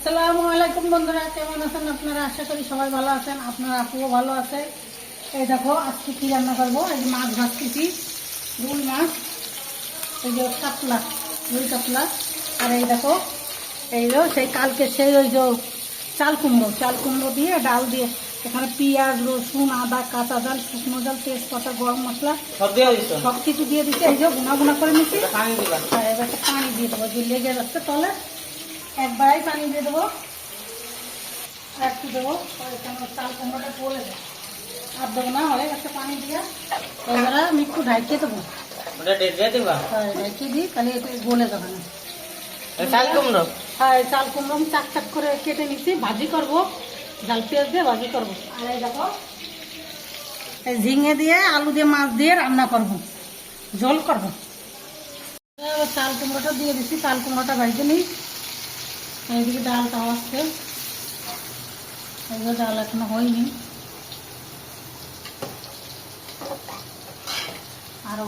আসসালামু আলাইকুম বন্ধুরা, কেমন আছেন আপনারা? আশা করি সবাই ভালো আছেন, আপনার আপুও ভালো আছে। এই দেখো আজকে কি রান্না করবো। এই যে মাছ ভাজতেছি, রুই মাছ, এই যে কাতলা, রুই কাতলা। আর এই দেখো এই যে সেই কালকে সেই ওই যে চাল কুমড়ো দিয়ে ডাল দিয়ে এখানে পেঁয়াজ, রসুন, আদা, কাঁচা জাল, শুকনো জাল, তেজপাতা, গরম মশলা সব কিছু দিয়ে দিচ্ছে। এই যে গুনা করে নিচ্ছি। এবার পানি দিয়ে দেবো, যে লেগে যাচ্ছে তলে একবারই পানি দিয়ে দেবো। একটু দেবো, চাল কুমড়োটা পড়ে যায় আর দেবো না, হয়ে গেছে পানি দিয়ে। এবারে আমি একটু ঢাইকে দেবো, ঢাইকে দিই, তাহলে একটু গলে যাবে না। চাল কুমড়ো, হ্যাঁ, চাল কুমড়ো আমি চাক চাক করে কেটে নিচ্ছি, ভাজি করবো, জাল পেঁয়াজ দিয়ে ভাজি করবো। আর এই দেখো এই ঝিঙে দিয়ে আলু দিয়ে মাছ দিয়ে রান্না করবো, ঝোল করবো। চাল কুমড়োটা দিয়ে দিচ্ছি, চাল কুমড়োটা ভাজতে নিই। এইদিকে ডালটা আসছে, এইগুলো ডাল এখনো হয়নি, আরো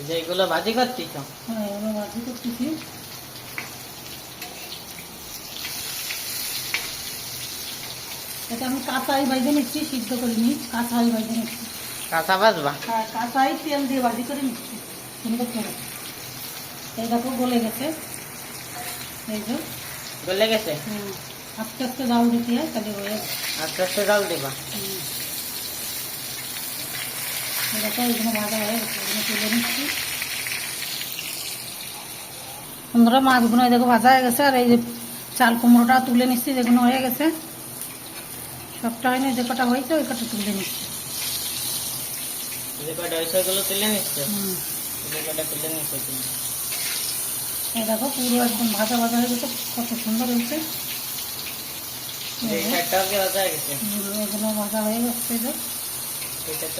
যেগুলো ভাজি করছিস। হ্যাঁ, এগুলো ভাজি করতেছি। এটা আমি কাঁচাই ভাজে নিচ্ছি, সিদ্ধ করিনি, কাঁচাই ভাজে নিচ্ছি। কাঁচা ভাজবা? হ্যাঁ, কাঁচাই তেল দিয়ে ভাজি করে নিচ্ছি সুন্দর করে। এই দেখো গলে গেছে, এই যে গলে গেছে। আস্তে আস্তে জাল দিতে হয়, তাহলে হয়ে গেছে। আস্তে আস্তে জাল দিবা। দেখো এইগুলো ভাজা হয়ে গেছে, এগুলো তুলে নিচ্ছি। বন্ধুরা মাছগুলো এই দেখো ভাজা হয়ে গেছে। আর এই যে চাল কুমড়োটা তুলে নিচ্ছি, যেগুলো হয়ে গেছে, সবটা হয়নি, যে কটা হয়েছে ওই কটা তুলে নিচ্ছি। যে কটা হয়েছে ওগুলো তুলে নিচ্ছে, যে কটা তুলে নিচ্ছে। এই দেখো পুরো একদম ভাজা ভাজা হয়ে গেছে, কত সুন্দর হয়েছে। এগুলো ভাজা হয়ে গেছে।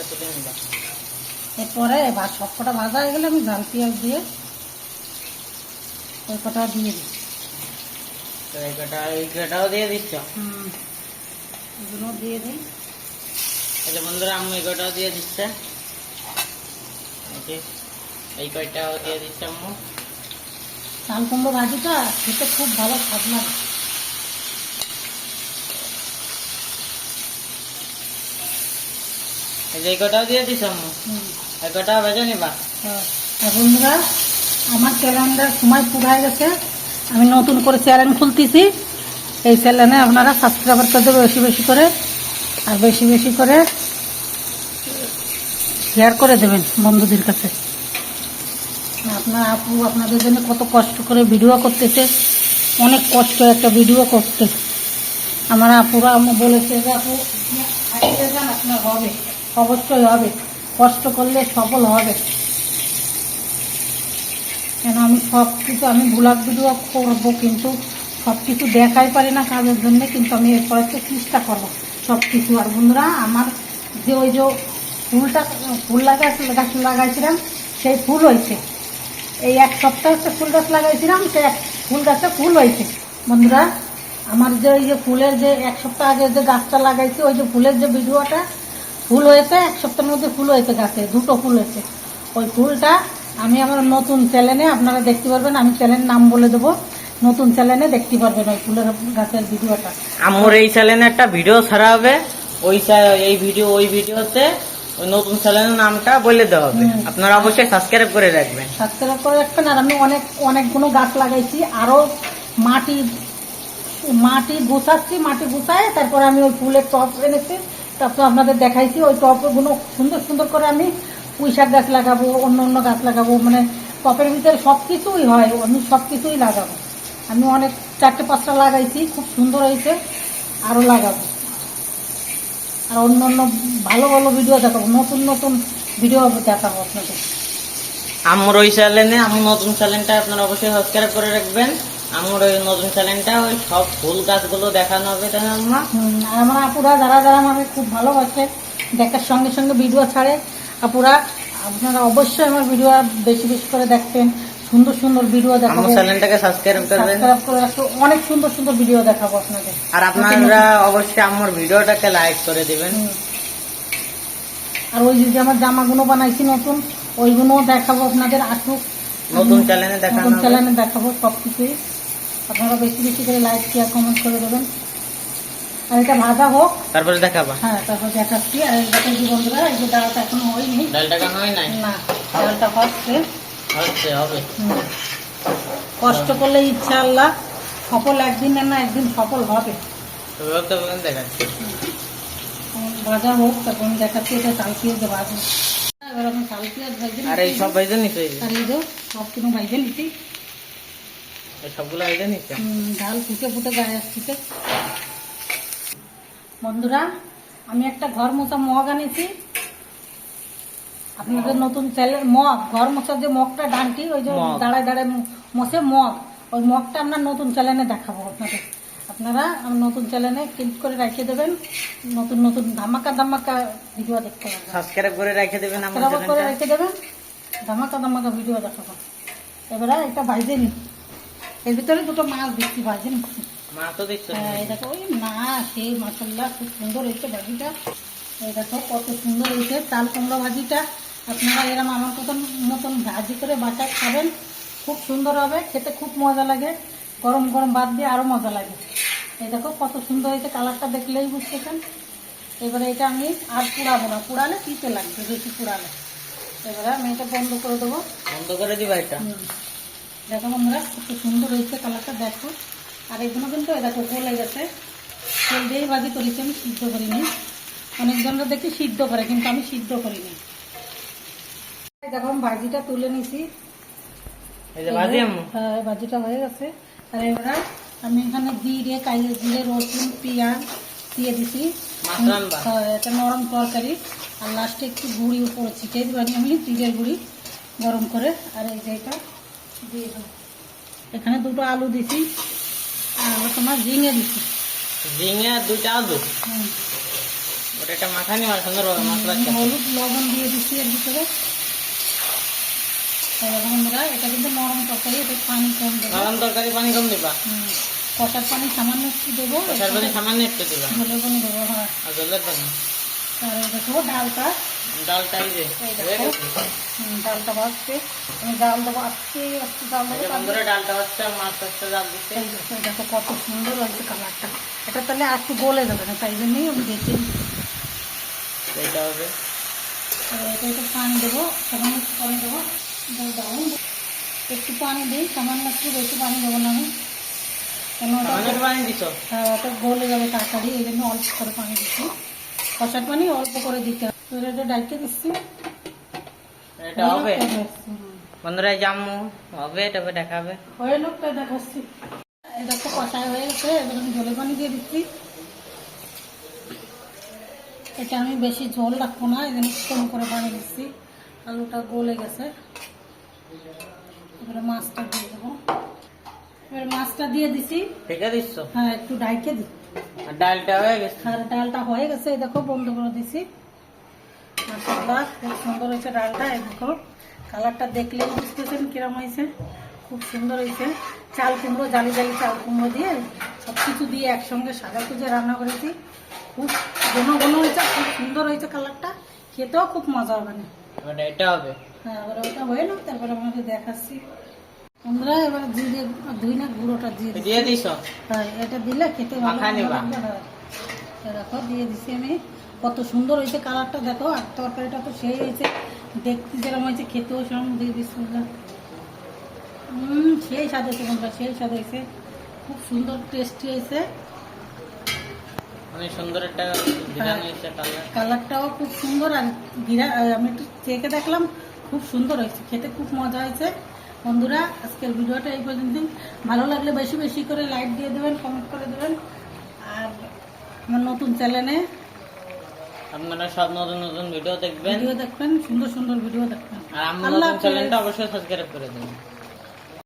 তুলে নিবা। এরপরে সব কটা ভাজা হয়ে গেলে আমি ঝাল পেঁয়াজ দিয়ে ওই কটা দিয়ে দিই। এই কটাও দিয়ে দিচ্ছ? এগুলো দিয়ে দিই। বন্ধুরা আম্মু এই কটাও দিয়ে দিচ্ছে, এই কয়টাও দিয়ে দিচ্ছে আম্মু। চাল কুমড়ো ভাজিটা খেতে খুব ভালো স্বাদ লাগে। এই কটাও দিয়ে দিচ্ছ আম্মু, এই কটাও ভেজে নিবা। বন্ধুরা আমার চ্যানেলটার সময় পুরাই গেছে, আমি নতুন করে চ্যানেল খুলতেছি। এই চ্যানেলে আপনারা সাবস্ক্রাইব করে দেবেন বেশি বেশি করে, আর বেশি বেশি করে শেয়ার করে দেবেন বন্ধুদের কাছে। আপনার আপু আপনাদের জন্য কত কষ্ট করে ভিডিও করতেছে, অনেক কষ্ট একটা ভিডিও করতে। আমার আপুরা বলেছে যে আপু হারিয়ে যান, আপনার হবে, অবশ্যই হবে, কষ্ট করলে সফল হবে। কেন আমি সব কিছু আমি ব্লগ ভিডিও করবো, কিন্তু সব কিছু দেখাই পারি না কাজের জন্য, কিন্তু আমি এরপরে চেষ্টা করবো সব কিছু। আর বন্ধুরা আমার যে ওই যে ফুল লাগাইছিলাম, সেই ফুল হয়েছে। এই এক সপ্তাহ হচ্ছে ফুল গাছ লাগাইছিলাম, সেই ফুল গাছে ফুল হয়েছে। বন্ধুরা আমার যে ওই যে ফুলের যে এক সপ্তাহ আগে যে গাছটা লাগাইছি, ওই যে ফুলের যে ভিডিওটা, ফুল হয়েছে এক সপ্তাহের মধ্যে, ফুল হয়েছে গাছে, দুটো ফুল হয়েছে। ওই ফুলটা আমি আমার নতুন চ্যানেলে আপনারা দেখতে পারবেন, আমি চ্যানেলের নাম বলে দেবো, নতুন চ্যানেলে দেখতে পারবেন ওই ফুলের গাছের ভিডিওটা। আমার এই চ্যানেলে একটা ভিডিও ছাড়া হবে, ওই ভিডিওতে ওই নতুন চ্যানেলের নামটা বলে দেওয়া হবে। আপনারা অবশ্যই সাবস্ক্রাইব করে রাখবেন, সাবস্ক্রাইব করে রাখবেন। আর আমি অনেকগুলো গাছ লাগাইছি, আরো মাটি গুছাচ্ছি, মাটি গুছায় তারপরে আমি ওই ফুলের টব এনেছি, তারপর আপনাদের দেখাইছি। ওই টবগুলো সুন্দর সুন্দর করে আমি পুঁই শাক গাছ লাগাবো, অন্য গাছ লাগাবো, মানে টপের ভিতরে সব কিছুই হয়, আমি সব কিছুই লাগাবো। আমি অনেক 4-5টা লাগাইছি, খুব সুন্দর হয়েছে, আরো লাগাবো। আর অন্য ভালো ভালো ভিডিও দেখাবো, নতুন নতুন ভিডিও দেখাবো আপনাদের। আমার ওই চ্যানেলে, আমার নতুন চ্যানেলটা আপনারা অবশ্যই সাবস্ক্রাইব করে রাখবেন। আমার ওই নতুন চ্যানেলটা ওই সব ফুল গাছগুলো দেখানো হবে, তাই না আম্মা? আর আমার আপুরা যারা যারা আমাকে খুব ভালোবাসে, দেখার সঙ্গে সঙ্গে ভিডিও ছাড়ে, আপুরা আপনারা অবশ্যই আমার ভিডিও বেশি বেশি করে দেখবেন, সুন্দর সুন্দর ভিডিও দেখাবো। আমার চ্যানেলটাকে সাবস্ক্রাইব করবেন, সাবস্ক্রাইব করে রাখতে, অনেক সুন্দর সুন্দর ভিডিও দেখাবো আপনাদের। আর আপনারা অবশ্যই আমার ভিডিওটাকে লাইক করে দিবেন। আর ওই যে আমার জামাগুলো বানাইছি নতুন, ওইগুলো দেখাবো আপনাদের। আসুক নতুন চ্যানেলে দেখানো নতুন হবে। চ্যানেলে দেখাবো সব কিছুই। আপনারা বেশি বেশি করে লাইক শেয়ার কমেন্ট করে দেবেন। আর এটা ভাজা হোক, তারপরে দেখাবা। হ্যাঁ তারপর দেখাচ্ছি। আর এই দেখো বন্ধুরা, এই যে ডালটা এখনো হয়নি, ডালটা কেন হয় নাই? না ডালটা হচ্ছে। হচ্ছে, হবে। কষ্ট করলে ইনশাআল্লাহ সফল একদিন না একদিন সফল হবে। তো দেখাচ্ছি। ভাজা হোক, তারপর আমি দেখাচ্ছি। এটা চাল পেঁয়াজ ভাজা, এবার আমি চাল পেঁয়াজ ভাজে আর এই সব ভাইজে নিচ্ছে, আর এই যে সব কিছু ভাজে নিচ্ছি। এই সবগুলো ভাইজে নিচ্ছে। ডাল ফুটে ফুটে গায়ে আসছে। বন্ধুরা, আমি একটা ঘর মোছা মগ আনিছি। আপনাদের নতুন চ্যানেল মগ, ঘর মোছার যে মগটা ডানটি, ওই যে মগ। দাঁড়ায় দাঁড়ায় মোছে মগ, ওই মগটা আমরা নতুন চ্যানেলে দেখাবো আপনাদের। আপনারা আমার নতুন চ্যানেলে ক্লিক করে রেখে দেবেন, নতুন নতুন ধামাকা ধামাকা ভিডিও দেখতে পাবেন। সাবস্ক্রাইব করে রেখে দেবেন আমার সাবস্ক্রাইব করে চ্যানেলটা। রেখে দেবেন, ধামাকা ধামাকা ভিডিও দেখাবো। এবারে এটা ভাইজে নি, এর ভিতরে দুটো মাছ দিচ্ছি, ভাইজে নিচ্ছি। মা তো দিচ্ছে। হ্যাঁ, এই দেখো ওই না, সেই মাসাল্লাহ খুব সুন্দর হয়েছে ভাজিটা। এই দেখো কত সুন্দর হয়েছে চাল কুমড়ো ভাজিটা। আপনারা এরকম আমার মতন ভাজি করে বাসায় খাবেন, খুব সুন্দর হবে খেতে, খুব মজা লাগে। গরম গরম ভাত দিয়ে আরো মজা লাগে। এই দেখো কত সুন্দর হয়েছে, কালারটা দেখলেই বুঝতেছেন। এবারে এটা আমি আর পুড়াবো না, পুড়ালে পিতে লাগবে বেশি পুড়ালে। এবারে আমি এটা বন্ধ করে দেবো। বন্ধ করে দিবা এটা। দেখো বন্ধুরা কত সুন্দর হয়েছে কালারটা, দেখো। আর এগুলো কিন্তু দেখো গলে গেছে, তেল দিয়েই ভাজি করেছি, আমি সিদ্ধ করিনি। অনেকজনরা দেখি সিদ্ধ করে, কিন্তু আমি সিদ্ধ করিনি। দেখো আমি ভাজিটা তুলে নিছি। এই যে ভাজি আম্মু। হ্যাঁ, ভাজিটা হয়ে গেছে। আর এবার আমি এখানে জিরে, কালো জিরে, রসুন, পেঁয়াজ দিয়ে দিছি। মাছ রান্না। হ্যাঁ, এটা নরম তরকারি। আর লাস্টে একটু গুঁড়ি উপরে ছিটিয়ে দিবানি আমি, জিরের গুঁড়ি গরম করে। আর এই যে এটা দিয়ে দেবো। এখানে দুটো আলু দিছি, আর তোমার ঝিঙে দিছি। ঝিঙে আর দুইটা আলু। ওটা একটা মাখা নিবা সুন্দরভাবে মশলা। হলুদ লবণ দিয়ে দিচ্ছি এর ভিতরে। বন্ধুরা, এটা কিন্তু নরম তরকারি, এটা পানি কম দেবো। নরম তরকারি পানি কম দিবা। কষার পানি সামান্য একটু দেবো, কষার পানি সামান্য একটু দিবা। জলের পানি দেবো। হ্যাঁ, আর জলের পানি। আর এই দেখো ডালটা, ডালটা এই যে এই হয়ে দেখো গেছে। ডালটা ভাজছে। আমি ডাল দেবো, আজকে আজকে ডাল এই যে দেবো। বন্ধুরা ডালটা হচ্ছে, মাছ হচ্ছে, ডাল দিচ্ছে। এই যে, এই দেখো কত সুন্দর হয়েছে কালারটা। এটা তাহলে আর একটু গলে যাবে না, তাই জন্যই আমি দেখে নিচ্ছি। এইটা হবে। এটা একটু পানি দেবো, সামান্য একটু পানি দেবো। একটু পানি দিই, সামান্য একটু, বেশি পানি দেবো না আমি, কেন সামান্য একটু পানি দিছো। ওটা গলে যাবে তাড়াতাড়ি, এই জন্য অল্প করে পানি দিচ্ছি। কষার পানি অল্প করে দিতে হবে। এটা ডাইতে দিচ্ছি। এটা হবে বন্ধুরা, এই যে আম্মু হবে, এটা দেখাবে। হয়ে লোকটা দেখাচ্ছি। এটা তো কষায় হয়ে গেছে, এবার আমি জলের পানি দিয়ে দিচ্ছি। এটা আমি বেশি ঝোল রাখবো না, এই জন্য কম করে পানি দিচ্ছি। আলুটা গলে গেছে, এবারে মাছটা দিয়ে দেবো। এবার মাছটা দিয়ে দিছি। ঢেকে দিচ্ছ। হ্যাঁ, একটু ডাইকে দিই। আর ডালটা হয়ে গেছে। আর ডালটা হয়ে গেছে, এই দেখো বন্ধ করে দিছি। মাশাআল্লাহ খুব সুন্দর হয়েছে ডালটা। এই দেখো কালারটা দেখলেই বুঝতেছেন কিরম হয়েছে, খুব সুন্দর হয়েছে। চাল কুমড়ো, জালি জালি চাল কুমড়ো দিয়ে সব কিছু দিয়ে একসঙ্গে সাদা কুচে রান্না করেছি। খুব ঘন ঘন হয়েছে, খুব সুন্দর হয়েছে কালারটা, খেতেও খুব মজা হবে না। এবার এটা হবে। হ্যাঁ, এবার ওটা হয়ে না, তারপরে আমাকে দেখাচ্ছি। বন্ধুরা, এবার জিরে ধুই না গুঁড়োটা দিয়ে দিচ্ছি। দিয়ে দিছো। হ্যাঁ, এটা দিলে খেতে ভালো মাখা নিবা। লাগবে। হ্যাঁ, এই দেখো দিয়ে দিচ্ছি আমি। কত সুন্দর হয়েছে কালারটা, দেখো। আর তরকারিটা তো সেই হয়েছে, দেখতে যেরকম হয়েছে খেতেও সেরকম। দিয়ে দিচ্ছি সেই স্বাদ হয়েছে বন্ধুরা, সেই স্বাদ হয়েছে, খুব সুন্দর টেস্টি হয়েছে। অনেক সুন্দর একটা ডিজাইন হয়েছে কালার। কালারটাও খুব সুন্দর। আর আমি একটু চেখে দেখলাম, খুব সুন্দর হয়েছে, খেতে খুব মজা হয়েছে। বন্ধুরা, আজকের ভিডিওটা এই পর্যন্তই। ভালো লাগলে বেশি বেশি করে লাইক দিয়ে দেবেন, কমেন্ট করে দেবেন। আর আমার নতুন চ্যানেলে আপনারা সব নতুন নতুন ভিডিও দেখবেন। ভিডিও দেখবেন, সুন্দর সুন্দর ভিডিও দেখবেন। আর আমার আল্লাহ নতুন হাফেজ। চ্যানেলটা অবশ্যই সাবস্ক্রাইব করে দেবেন।